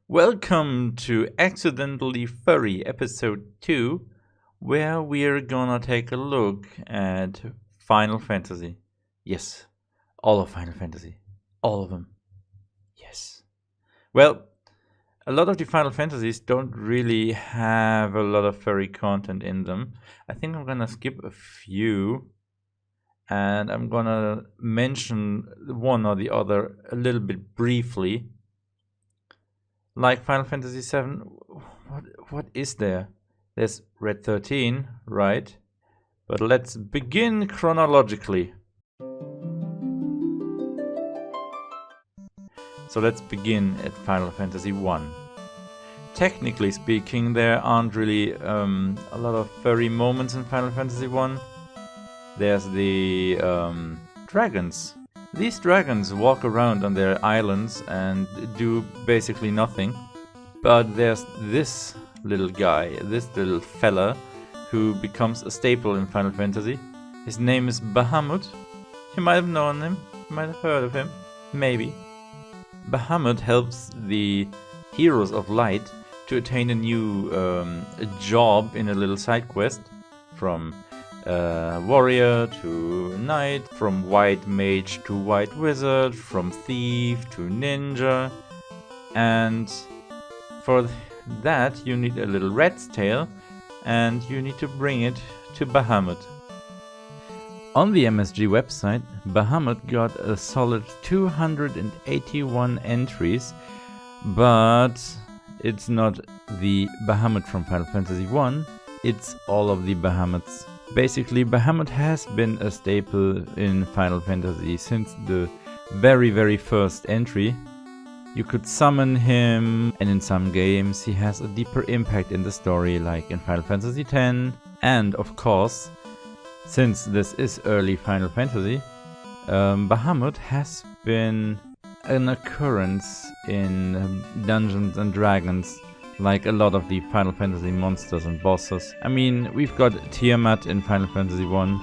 Welcome to Accidentally Furry episode 2, where we're gonna take a look at Final Fantasy. Yes, all of Final Fantasy. All of them. Yes. Well, a lot of the Final Fantasies don't really have a lot of furry content in them. I think I'm gonna skip a few, and I'm gonna mention one or the other a little bit briefly. Like Final Fantasy VII, what is there? There's Red 13, right? But let's begin chronologically. So let's begin at Final Fantasy I. Technically speaking, there aren't really a lot of furry moments in Final Fantasy I. There's the dragons. These dragons walk around on their islands and do basically nothing. But there's this little guy, this little fella, who becomes a staple in Final Fantasy. His name is Bahamut. You might have known him, you might have heard of him, maybe. Bahamut helps the Heroes of Light to attain a new job in a little side quest, from warrior to knight, from white mage to white wizard, from thief to ninja, and for that you need a little rat's tail and you need to bring it to Bahamut. On the MSG website, Bahamut got a solid 281 entries, but it's not the Bahamut from Final Fantasy I, it's all of the Bahamuts. Basically, Bahamut has been a staple in Final Fantasy since the very first entry. You could summon him, and in some games he has a deeper impact in the story, like in Final Fantasy X. And of course, since this is early Final Fantasy, Bahamut has been an occurrence in Dungeons and Dragons, like a lot of the Final Fantasy monsters and bosses. I mean, we've got Tiamat in Final Fantasy I,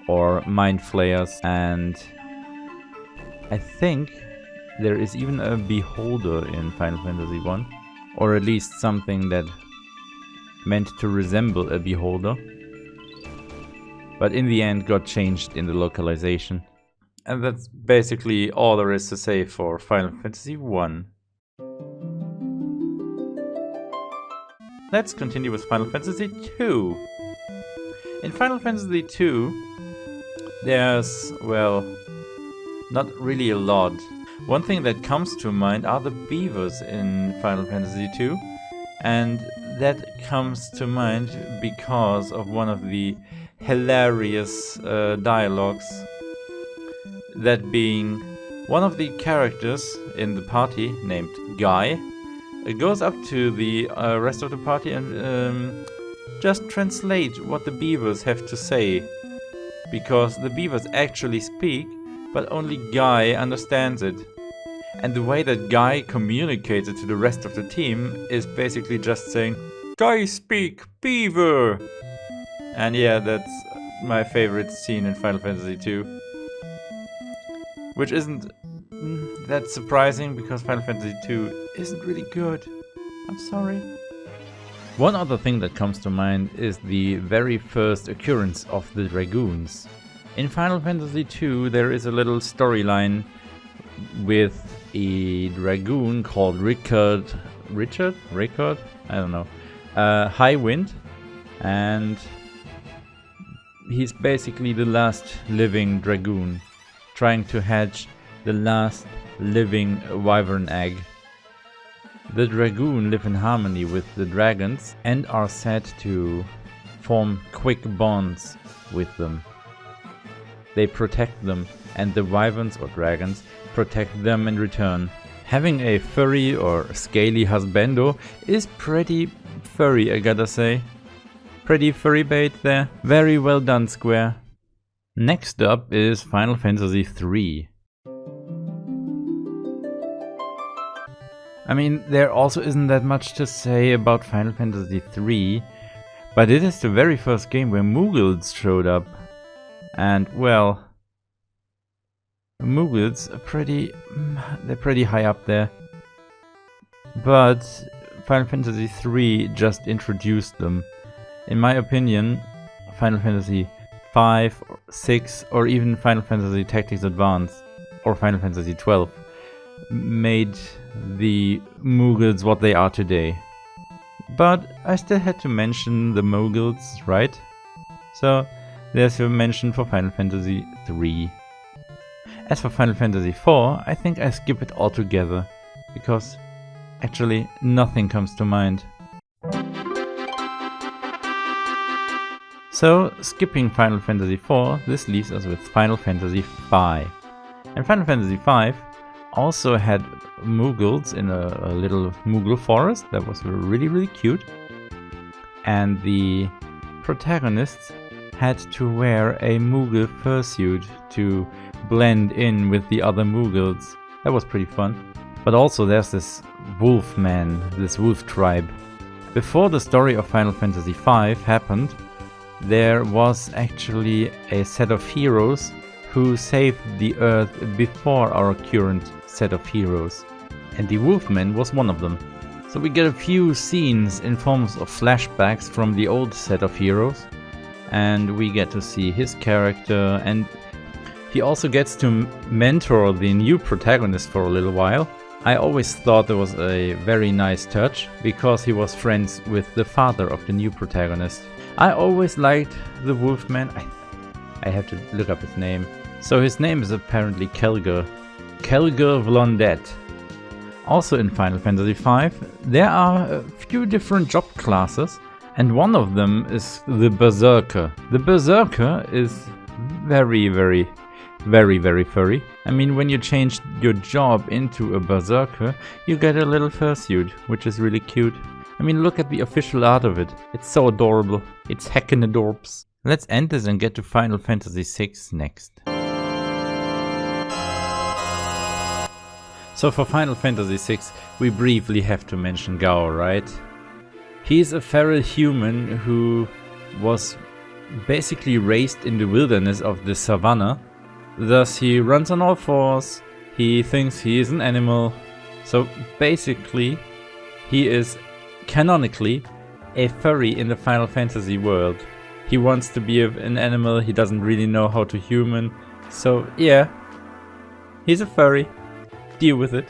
or Mind Flayers, and I think there is even a Beholder in Final Fantasy I, or at least something that meant to resemble a Beholder, but in the end got changed in the localization. And that's basically all there is to say for Final Fantasy I. Let's continue with Final Fantasy II. In Final Fantasy II, there's, well, not really a lot. One thing that comes to mind are the beavers in Final Fantasy II, and that comes to mind because of one of the hilarious dialogues. That being, one of the characters in the party, named Guy, goes up to the rest of the party and just translate what the beavers have to say, because the beavers actually speak, but only Guy understands it. And the way that Guy communicates it to the rest of the team is basically just saying, "Guy speak beaver!" And yeah, that's my favorite scene in Final Fantasy II. Which isn't that surprising, because Final Fantasy II isn't really good. I'm sorry. One other thing that comes to mind is the very first occurrence of the Dragoons. In Final Fantasy II there is a little storyline with a Dragoon called Richard? I don't know. High Wind, and he's basically the last living Dragoon, trying to hatch the last living wyvern egg. The Dragoon live in harmony with the dragons and are said to form quick bonds with them. They protect them, and the wyverns or dragons protect them in return. Having a furry or scaly husbando is pretty furry, I gotta say. Pretty furry bait there. Very well done, Square. Next up is Final Fantasy III. I mean, there also isn't that much to say about Final Fantasy III, but it is the very first game where Moogles showed up. And, well, Moogles are pretty high up there. but Final Fantasy III just introduced them. In my opinion, Final Fantasy V, 6, or even Final Fantasy Tactics Advance, or Final Fantasy XII, made the Mughals what they are today. But I still had to mention the Mughals, right? So there's your mention for Final Fantasy III. As for Final Fantasy IV, I think I skip it altogether, because actually nothing comes to mind. So, skipping Final Fantasy IV, this leaves us with Final Fantasy V. And Final Fantasy V also had Mughals in a little Mughal forest that was really cute. And the protagonists had to wear a Mughal fursuit to blend in with the other Mughals. That was pretty fun. But also there's this wolf man, this wolf tribe. Before the story of Final Fantasy V happened, there was actually a set of heroes who saved the Earth before our current set of heroes. And the Wolfman was one of them. So we get a few scenes in forms of flashbacks from the old set of heroes. And we get to see his character, and he also gets to mentor the new protagonist for a little while. I always thought that was a very nice touch, because he was friends with the father of the new protagonist. I always liked the Wolfman. I have to look up his name. So his name is apparently Kelger. Kelger Vlondet. Also in Final Fantasy V, there are a few different job classes, and one of them is the Berserker. The Berserker is very furry. I mean, when you change your job into a Berserker, you get a little fursuit, which is really cute. I mean, look at the official art of it. It's so adorable. It's heckin' adorbs. Let's end this and get to Final Fantasy VI next. So for Final Fantasy VI, we briefly have to mention Gao, right? He's a feral human who was basically raised in the wilderness of the savannah. Thus he runs on all fours, he thinks he is an animal. So basically, he is canonically a furry in the Final Fantasy world. He wants to be an animal, he doesn't really know how to human. So yeah, he's a furry. Deal with it.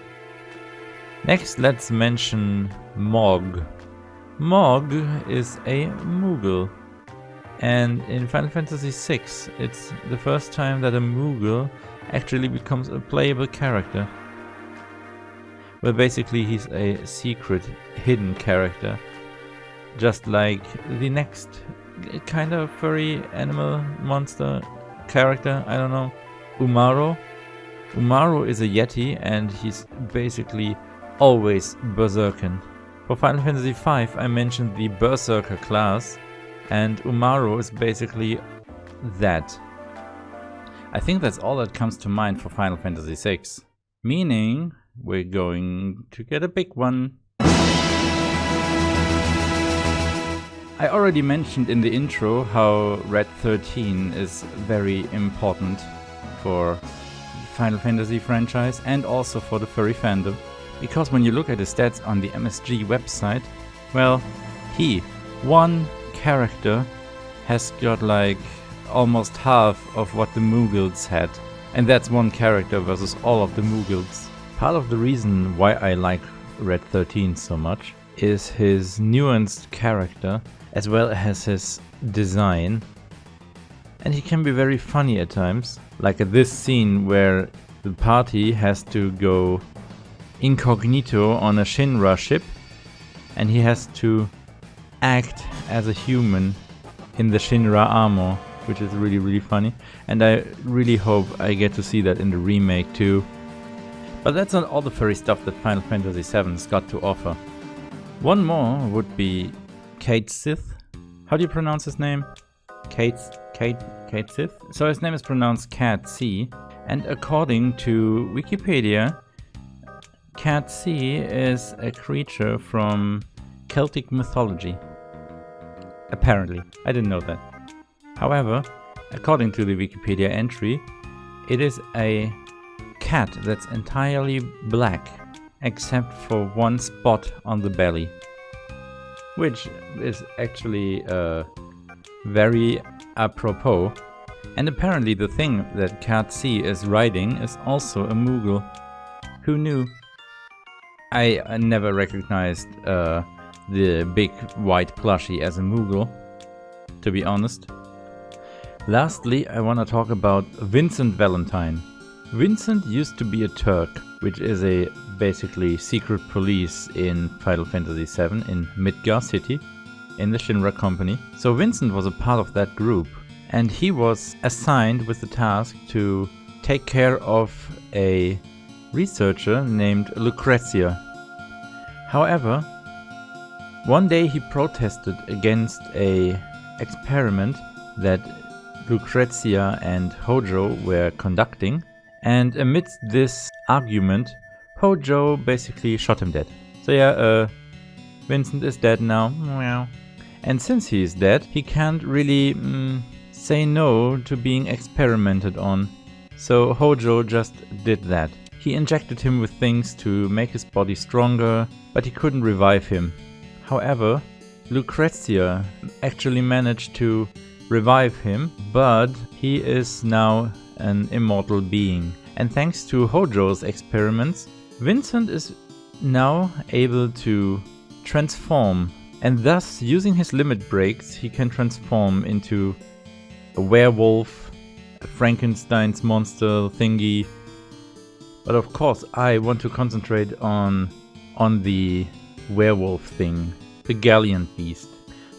Next, let's mention Mog. Mog is a Moogle. And in Final Fantasy VI, it's the first time that a Moogle actually becomes a playable character. Well, basically he's a secret, hidden character. Just like the next kind of furry animal monster character, I don't know, Umaro. Umaro is a Yeti and he's basically always berserking. For Final Fantasy V, I mentioned the Berserker class, and Umaro is basically that. I think that's all that comes to mind for Final Fantasy VI. Meaning, we're going to get a big one. I already mentioned in the intro how Red 13 is very important for the Final Fantasy franchise and also for the furry fandom. Because when you look at the stats on the MSG website, well, one character has got like almost half of what the Mughals had. And that's one character versus all of the Mughals. Part of the reason why I like Red 13 so much is his nuanced character as well as his design. And he can be very funny at times. Like at this scene where the party has to go incognito on a Shinra ship and he has to act as a human in the Shinra armor, which is really funny, and I really hope I get to see that in the remake too. But that's not all the furry stuff that Final Fantasy VII's got to offer. One more would be Cait Sith. How do you pronounce his name? Cait Sith? So his name is pronounced Cat C, and according to Wikipedia, Cat C is a creature from Celtic mythology. Apparently, I didn't know that. However, according to the Wikipedia entry, it is a cat that's entirely black except for one spot on the belly, which is actually very apropos. And apparently the thing that Cat C is riding is also a Moogle. Who knew? I never recognized the big white plushie as a Moogle, to be honest. Lastly, I want to talk about Vincent Valentine. Vincent used to be a Turk, which is a basically secret police in Final Fantasy VII in Midgar City, in the Shinra Company. So Vincent was a part of that group, and he was assigned with the task to take care of a researcher named Lucrezia. However, one day he protested against a experiment that Lucrezia and Hojo were conducting, and amidst this argument, Hojo basically shot him dead. So yeah, Vincent is dead now. Meow. And since he is dead, he can't really say no to being experimented on. So Hojo just did that. He injected him with things to make his body stronger, but he couldn't revive him. However, Lucrezia actually managed to revive him, but he is now an immortal being. And thanks to Hojo's experiments, Vincent is now able to transform, and thus using his limit breaks he can transform into a werewolf, a Frankenstein's monster thingy. But of course I want to concentrate on the werewolf thing, the Galleon Beast.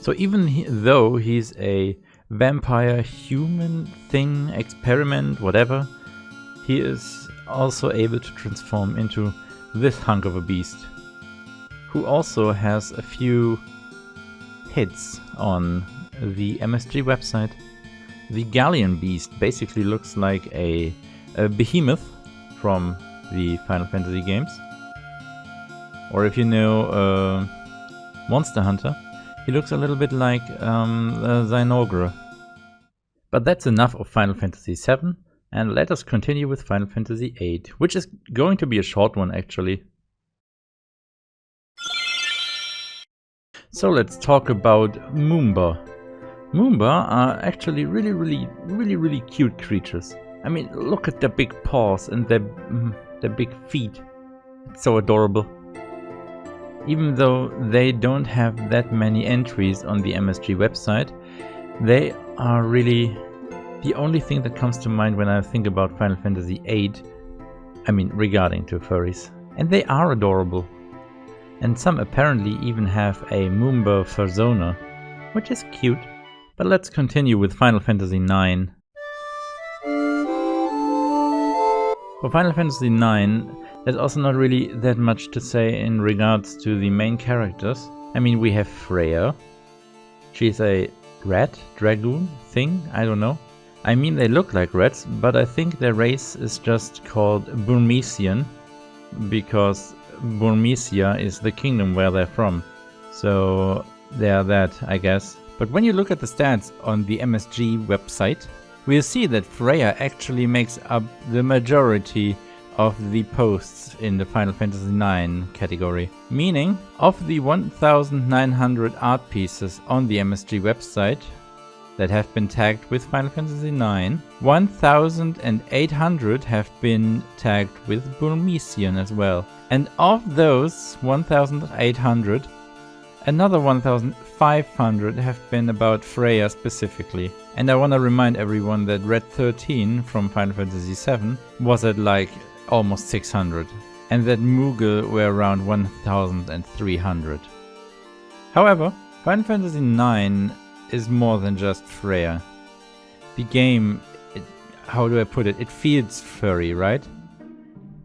So even though he's a vampire human thing, experiment, whatever, he is also able to transform into this hunk of a beast, who also has a few hits on the MSG website. The Galleon Beast basically looks like a behemoth from the Final Fantasy games. Or if you know Monster Hunter, he looks a little bit like Zynogra. But that's enough of Final Fantasy VII, and let us continue with Final Fantasy VIII, which is going to be a short one actually. So let's talk about Moomba. Moomba are actually really cute creatures. I mean, look at their big paws and their big feet. It's so adorable. Even though they don't have that many entries on the MSG website, they are really the only thing that comes to mind when I think about Final Fantasy VIII. I mean, regarding to furries. And they are adorable. And some apparently even have a Moomba persona, which is cute. But let's continue with Final Fantasy IX. For Final Fantasy IX, there's also not really that much to say in regards to the main characters. I mean, we have Freya. She's a rat dragoon thing, I don't know. I mean, they look like rats, but I think their race is just called Burmesian, because Burmesia is the kingdom where they're from. So they're that, I guess. But when you look at the stats on the MSG website, we'll see that Freya actually makes up the majority of the posts in the Final Fantasy IX category. Meaning, of the 1,900 art pieces on the MSG website that have been tagged with Final Fantasy IX, 1,800 have been tagged with Burmesian as well. And of those 1,800, another 1,500 have been about Freya specifically. And I want to remind everyone that Red 13 from Final Fantasy VII was at like almost 600, and that Moogle were around 1,300. However, Final Fantasy IX is more than just Freya. The game, how do I put it? It feels furry, right?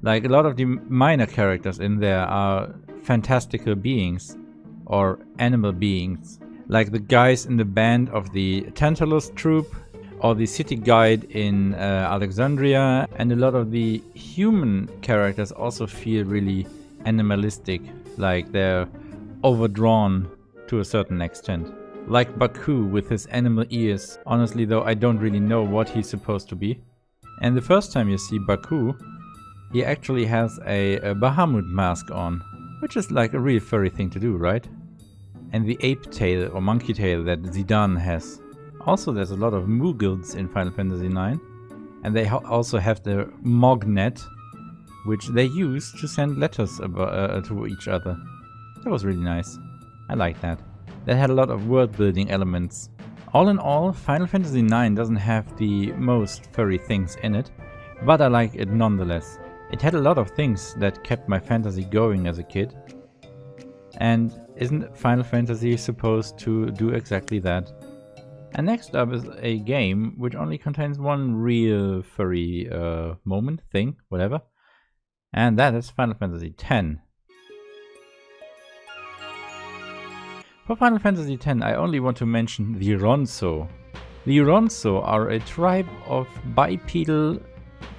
Like a lot of the minor characters in there are fantastical beings or animal beings, like the guys in the band of the Tantalus troop or the city guide in Alexandria, and a lot of the human characters also feel really animalistic, like they're overdrawn to a certain extent. Like Baku with his animal ears. Honestly though, I don't really know what he's supposed to be. And the first time you see Baku, he actually has a Bahamut mask on, which is like a real furry thing to do, right? And the ape tail or monkey tail that Zidane has. Also, there's a lot of Moogles in Final Fantasy IX, and they also have the Mognet, which they use to send letters to each other. That was really nice. I like that. That had a lot of world building elements. All in all, Final Fantasy IX doesn't have the most furry things in it, but I like it nonetheless. It had a lot of things that kept my fantasy going as a kid. And isn't Final Fantasy supposed to do exactly that? And next up is a game which only contains one real furry moment, thing, whatever. And that is Final Fantasy X. For Final Fantasy X, I only want to mention the Ronso. The Ronso are a tribe of bipedal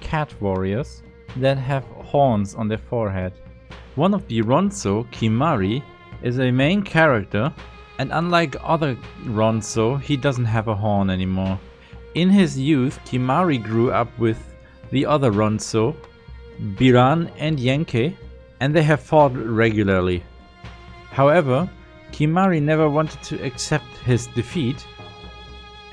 cat warriors that have horns on their forehead. One of the Ronso, Kimari, is a main character, and unlike other Ronso, he doesn't have a horn anymore. In his youth, Kimari grew up with the other Ronso, Biran and Yenke, and they have fought regularly. However, Kimari never wanted to accept his defeat,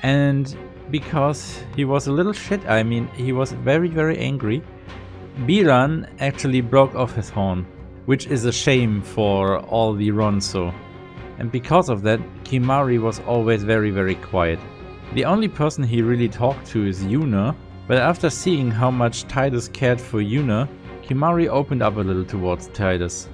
and because he was a little shit, I mean, he was very angry, Biran actually broke off his horn, which is a shame for all the Ronso. And because of that, Kimari was always very quiet. The only person he really talked to is Yuna, but after seeing how much Tidus cared for Yuna, Kimari opened up a little towards Tidus.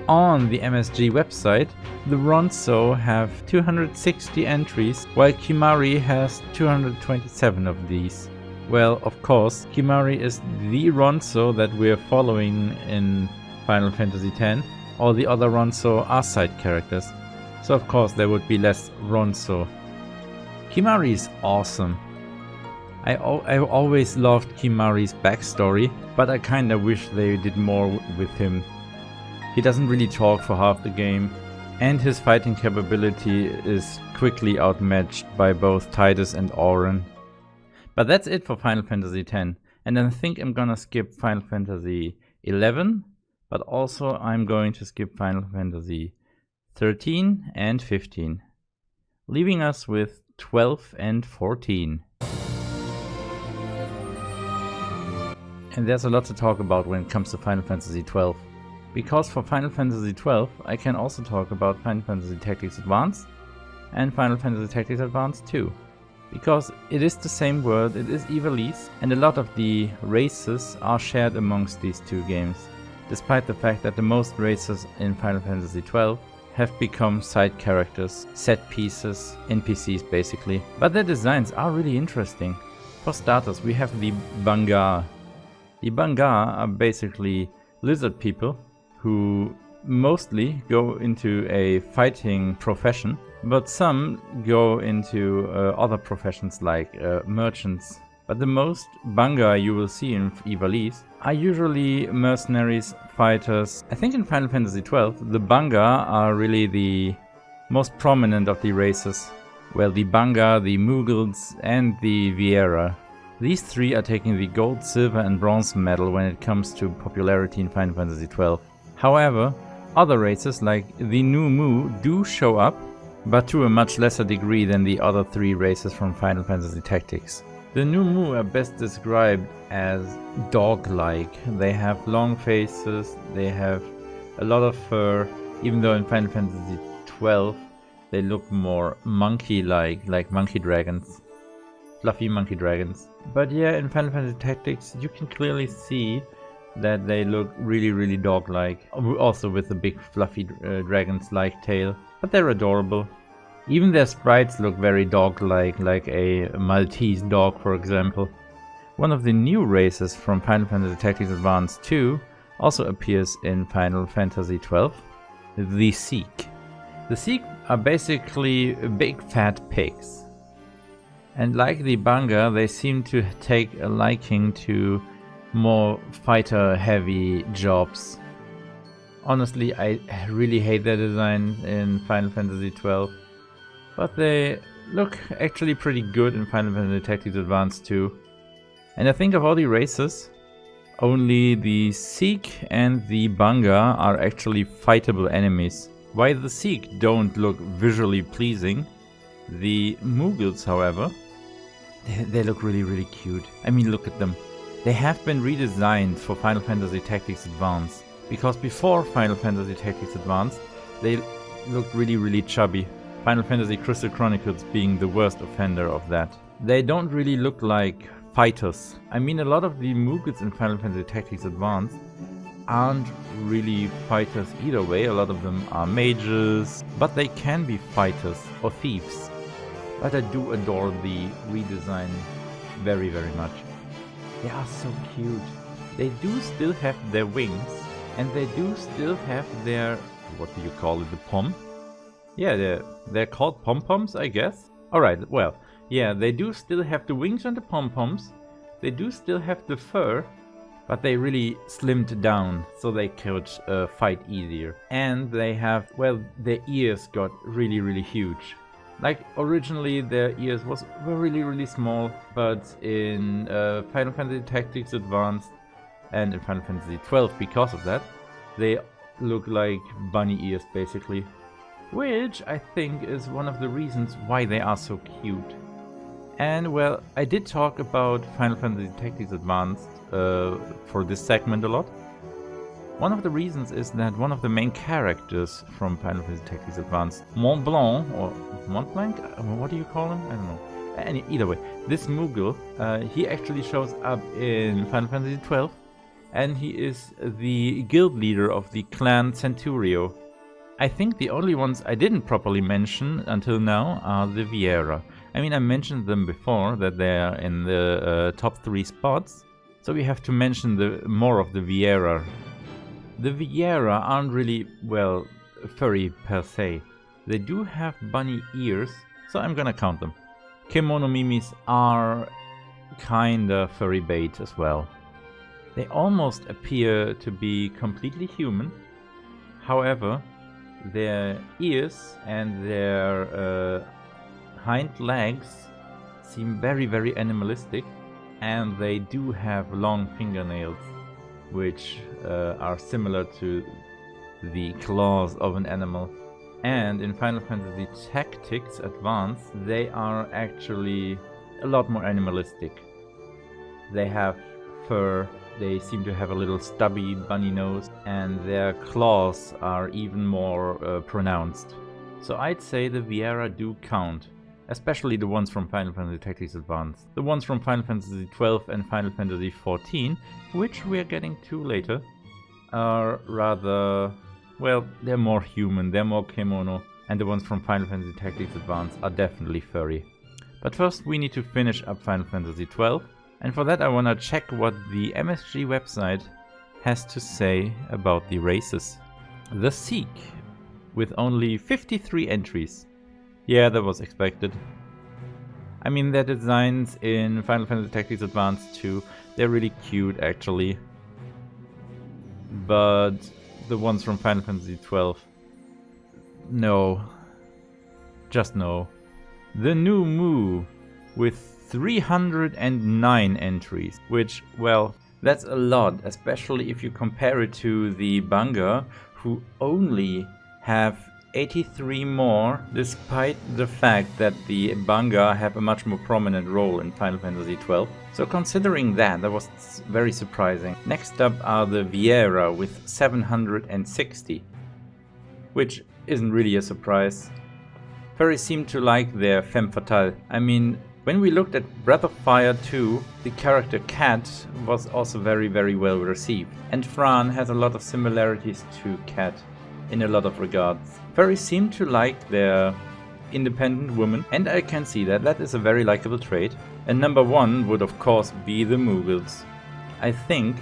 On the MSG website, the Ronso have 260 entries, while Kimari has 227 of these. Well, of course, Kimari is the Ronso that we're following in Final Fantasy X. All the other Ronso are side characters, so of course there would be less Ronso. Kimari is awesome. I always loved Kimari's backstory, but I kinda wish they did more with him. He doesn't really talk for half the game, and his fighting capability is quickly outmatched by both Tidus and Auron. But that's it for Final Fantasy X, and I think I'm gonna skip Final Fantasy XI, but also I'm going to skip Final Fantasy 13 and 15, leaving us with 12 and 14. And there's a lot to talk about when it comes to Final Fantasy 12. Because for Final Fantasy 12, I can also talk about Final Fantasy Tactics Advance and Final Fantasy Tactics Advance 2. Because it is the same world, it is Ivalice, and a lot of the races are shared amongst these two games, despite the fact that the most races in Final Fantasy 12 have become side characters, set pieces, NPCs basically. But their designs are really interesting. For starters, we have the Bangar. The Bangar are basically lizard people who mostly go into a fighting profession, but some go into other professions like merchants. But the most Bangar you will see in Ivalice are usually mercenaries, fighters. I think in Final Fantasy XII, the Bangar are really the most prominent of the races. Well, the Bangar, the Moogles, and the Viera. These three are taking the gold, silver, and bronze medal when it comes to popularity in Final Fantasy XII. However, other races like the New Mu do show up, but to a much lesser degree than the other three races from Final Fantasy Tactics. The New Mu are best described as dog-like. They have long faces, they have a lot of fur, even though in Final Fantasy XII they look more monkey-like, like monkey dragons. Fluffy monkey dragons. But yeah, in Final Fantasy Tactics you can clearly see that they look really dog-like. Also with a big fluffy dragon's-like tail. But they're adorable. Even their sprites look very dog-like, like a Maltese dog for example. One of the new races from Final Fantasy Tactics Advance 2 also appears in Final Fantasy XII, the Seek. The Seek are basically big fat pigs. And like the Bangar, they seem to take a liking to more fighter-heavy jobs. Honestly, I really hate their design in Final Fantasy XII. But they look actually pretty good in Final Fantasy Tactics Advance 2. And I think of all the races, Only the Sikh and the Banga are actually fightable enemies. While the Sikh don't look visually pleasing, the Mughals, however, they look really cute. I mean, look at them. They have been redesigned for Final Fantasy Tactics Advance, because before Final Fantasy Tactics Advance, they looked really chubby. Final Fantasy Crystal Chronicles being the worst offender of that. They don't really look like fighters. I mean, a lot of the Mughals in Final Fantasy Tactics Advance aren't really fighters either way. A lot of them are mages, but they can be fighters or thieves. But I do adore the redesign very much. They are so cute. They do still have their wings, and they do still have their, what do you call it, the pom? Yeah, they're called pom-poms, I guess. Alright, well, yeah, they do still have the wings and the pom-poms. They do still have the fur, but they really slimmed down so they could fight easier. And they have, well, their ears got really huge. Like, originally their ears were really small, but in Final Fantasy Tactics Advanced and in Final Fantasy XII, because of that, they look like bunny ears basically. Which I think is one of the reasons why they are so cute. And well, I did talk about Final Fantasy Tactics Advanced for this segment a lot. One of the reasons is that one of the main characters from Final Fantasy Tactics Advanced, Mont Blanc, or Mont Blanc? What do you call him? I don't know. Either way, this Moogle, he actually shows up in Final Fantasy XII, and he is the guild leader of the clan Centurio. I think the only ones I didn't properly mention until now are the Viera. I mean, I mentioned them before, that they are in the top 3 spots, so we have to mention more of the Viera. The Viera aren't really, well, furry per se. They do have bunny ears, so I'm gonna count them. Kemono Mimis are kinda furry bait as well. They almost appear to be completely human. However, their ears and their hind legs seem very animalistic, and they do have long fingernails, which are similar to the claws of an animal. And in Final Fantasy Tactics Advanced, they are actually a lot more animalistic. They have fur, they seem to have a little stubby bunny nose, and their claws are even more pronounced. So I'd say the Viera do count, especially the ones from Final Fantasy Tactics Advanced. The ones from Final Fantasy XII and Final Fantasy XIV, which we're getting to later, are rather, well, they're more human, they're more kemono, and the ones from Final Fantasy Tactics Advanced are definitely furry. But first we need to finish up Final Fantasy XII, and for that I wanna check what the MSG website has to say about the races. The Sikh, with only 53 entries. Yeah, that was expected. I mean, their designs in Final Fantasy Tactics Advanced 2, they're really cute actually. But the ones from Final Fantasy XII, no. Just no. The New Mu, with 309 entries, which, well, that's a lot, especially if you compare it to the Banga, who only have 83 more, despite the fact that the Banga have a much more prominent role in Final Fantasy XII. So considering that was very surprising. Next up are the Viera with 760, which isn't really a surprise. Furries seem to like their femme fatale. I mean, when we looked at Breath of Fire 2, the character Cat was also very well received. And Fran has a lot of similarities to Cat in a lot of regards. Furries seem to like their independent woman, and I can see that that is a very likable trait. And number 1 would of course be the Mughals. I think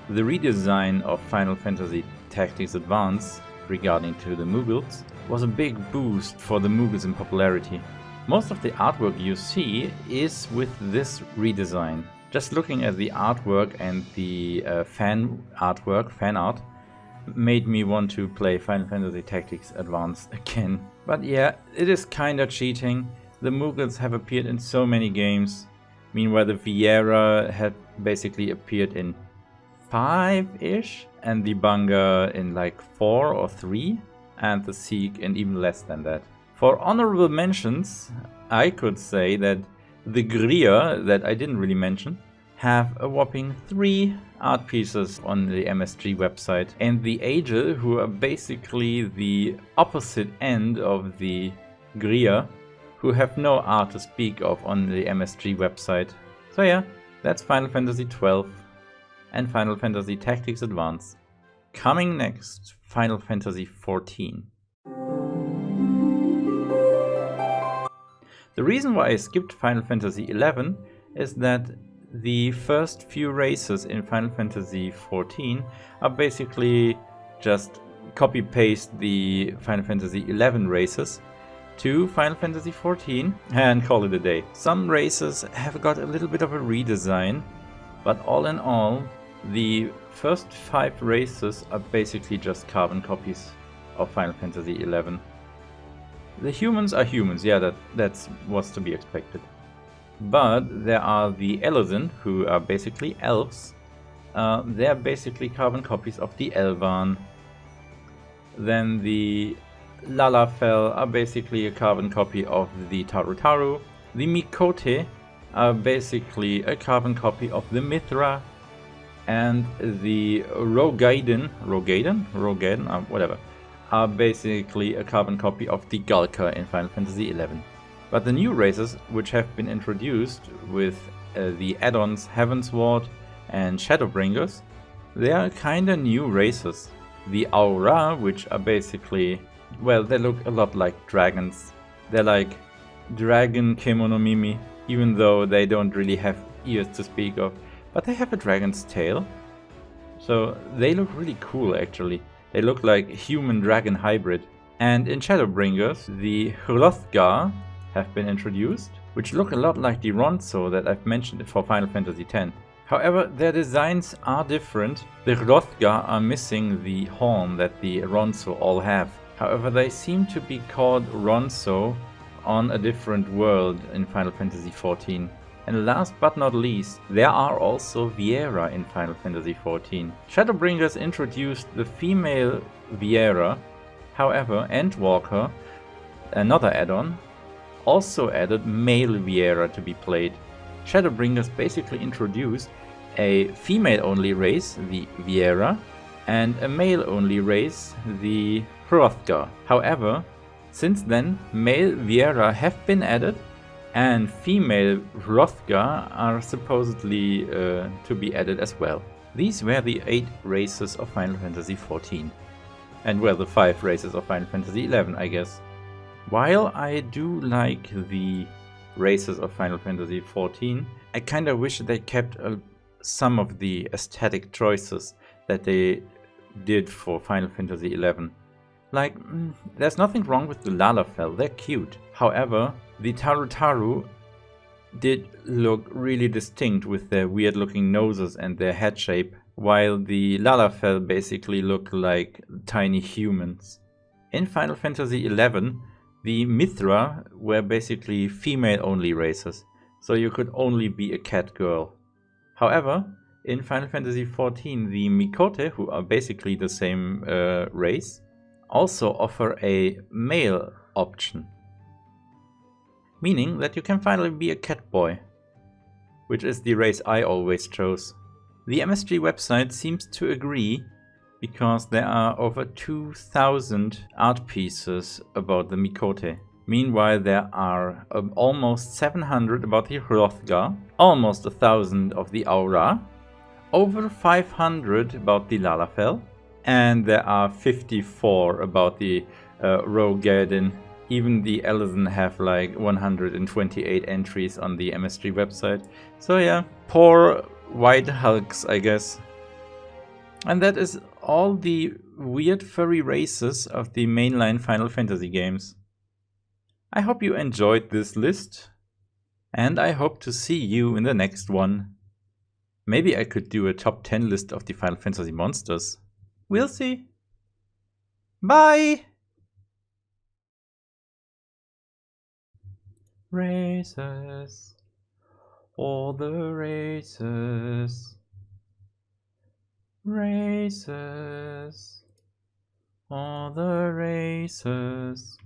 the redesign of Final Fantasy Tactics Advance regarding to the Mughals was a big boost for the Mughals in popularity. Most of the artwork you see is with this redesign. Just looking at the artwork and the fan art, made me want to play Final Fantasy Tactics Advance again. But yeah, it is kinda cheating. The Mughals have appeared in so many games. Meanwhile, the Viera had basically appeared in 5-ish, and the Bunga in like 4 or 3, and the Seek in even less than that. For honorable mentions, I could say that the Grier, that I didn't really mention, have a whopping 3 art pieces on the MSG website, and the Agel, who are basically the opposite end of the Grier, who have no art to speak of on the MSG website. So yeah, that's Final Fantasy XII and Final Fantasy Tactics Advance. Coming next, Final Fantasy XIV. The reason why I skipped Final Fantasy XI is that the first few races in Final Fantasy XIV are basically just copy-paste the Final Fantasy XI races to Final Fantasy XIV and call it a day. Some races have got a little bit of a redesign, but all in all, the first 5 races are basically just carbon copies of Final Fantasy XI. The humans are humans, yeah, that's what's to be expected. But there are the Elezen, who are basically elves. They're basically carbon copies of the Elvan. Then the Lalafell are basically a carbon copy of the Tarutaru. The Mikote are basically a carbon copy of the Mithra. And the Rogaiden, whatever, are basically a carbon copy of the Gulka in Final Fantasy XI. But the new races, which have been introduced with the add-ons Heavensward and Shadowbringers, they are kinda new races. The Aura, which are basically, well, they look a lot like dragons. They're like dragon Kemonomimi, even though they don't really have ears to speak of. But they have a dragon's tail. So they look really cool actually. They look like human-dragon hybrid. And in Shadowbringers, the Hrothgar have been introduced, which look a lot like the Ronso that I've mentioned for Final Fantasy X. However, their designs are different. The Hrothgar are missing the horn that the Ronso all have. However, they seem to be called Ronso on a different world in Final Fantasy XIV. And last but not least, there are also Viera in Final Fantasy XIV. Shadowbringers introduced the female Viera. However, Endwalker, another add-on, also added male Viera to be played. Shadowbringers basically introduced a female-only race, the Viera, and a male-only race, the Hrothgar. However, since then, male Viera have been added, and female Hrothgar are supposedly to be added as well. These were the 8 races of Final Fantasy XIV. And well, the 5 races of Final Fantasy XI, I guess. While I do like the races of Final Fantasy XIV, I kinda wish they kept some of the aesthetic choices that they did for Final Fantasy XI. Like, there's nothing wrong with the Lalafell, they're cute. However, the Tarutaru did look really distinct with their weird looking noses and their head shape, while the Lalafell basically look like tiny humans. In Final Fantasy XI, the Mithra were basically female-only races, so you could only be a cat girl. However, in Final Fantasy XIV, the Mikote, who are basically the same race, also offer a male option. Meaning that you can finally be a cat boy, which is the race I always chose. The MSG website seems to agree, because there are over 2,000 art pieces about the Mikote. Meanwhile, there are almost 700 about the Hrothgar, almost 1,000 of the Aura, over 500 about the Lalafell, and there are 54 about the Rogaiden. Even the Elezen have like 128 entries on the MSG website. So yeah, poor white hulks, I guess. And that is all the weird furry races of the mainline Final Fantasy games. I hope you enjoyed this list, and I hope to see you in the next one. Maybe I could do a top 10 list of the Final Fantasy monsters. We'll see. Bye! Races. All the races. Races. All the races.